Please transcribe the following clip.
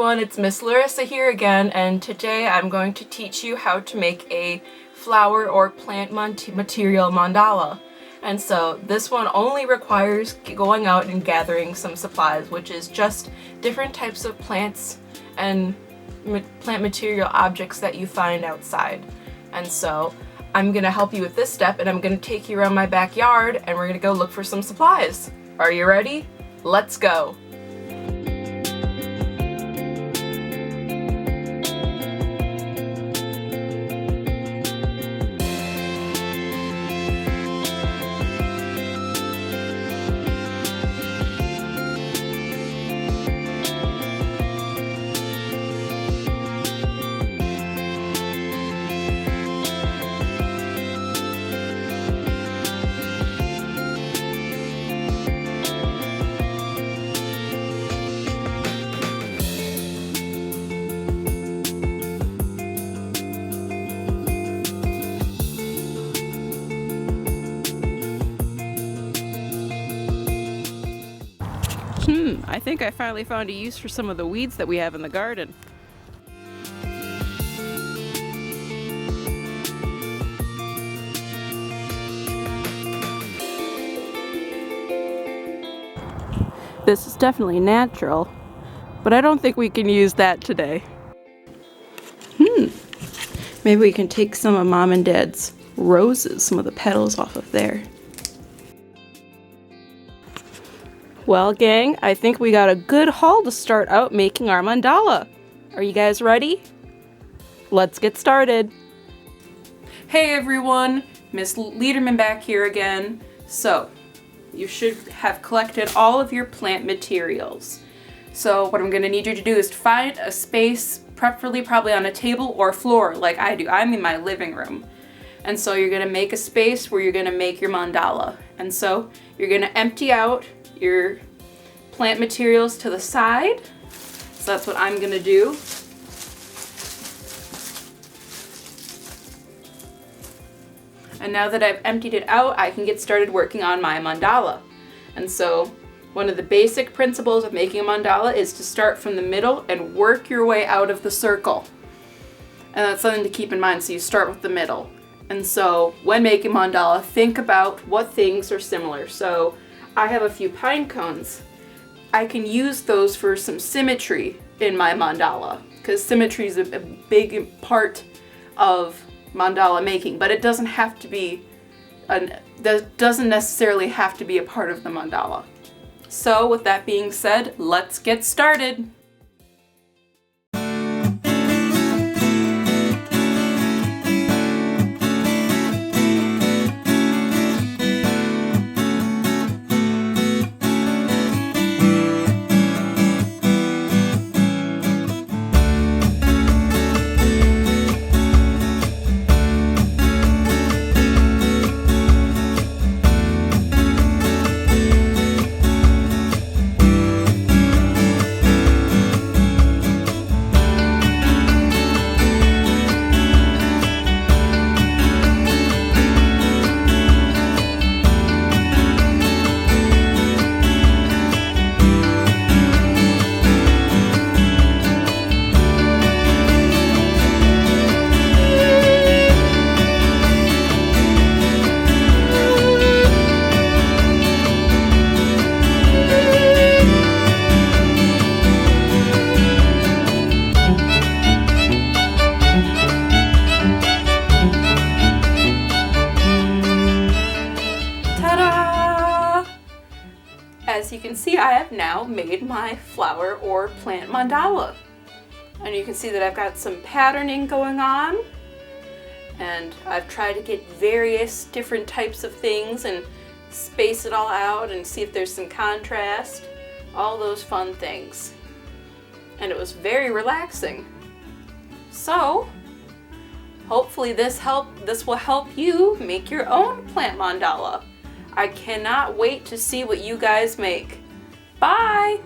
everyone, it's Miss Larissa here again, and today I'm going to teach you how to make a flower or plant material mandala. And so this one only requires going out and gathering some supplies, which is just different types of plants and plant material objects that you find outside. And so I'm going to help you with this step, and I'm going to take you around my backyard and we're going to go look for some supplies. Are you ready? Let's go! I think I finally found a use for some of the weeds that we have in the garden. This is definitely natural, but I don't think we can use that today. Maybe we can take some of Mom and Dad's roses, some of the petals off of there. Well, gang, I think we got a good haul to start out making our mandala. Are you guys ready? Let's get started. Hey everyone, Miss Liederman back here again. So, you should have collected all of your plant materials. So what I'm going to need you to do is to find a space, preferably probably on a table or floor like I do. I'm in my living room. And so you're going to make a space where you're going to make your mandala. And so you're going to empty out your plant materials to the side. So that's what I'm going to do. And now that I've emptied it out, I can get started working on my mandala. And so one of the basic principles of making a mandala is to start from the middle and work your way out of the circle. And that's something to keep in mind, so you start with the middle. And so when making mandala, think about what things are similar. So I have a few pine cones. I can use those for some symmetry in my mandala, because symmetry is a big part of mandala making, but it doesn't have to be, doesn't necessarily have to be a part of the mandala. So with that being said, let's get started. As you can see, I have now made my flower or plant mandala. And you can see that I've got some patterning going on. And I've tried to get various different types of things and space it all out and see if there's some contrast. All those fun things. And it was very relaxing. So, hopefully this will help you make your own plant mandala. I cannot wait to see what you guys make. Bye!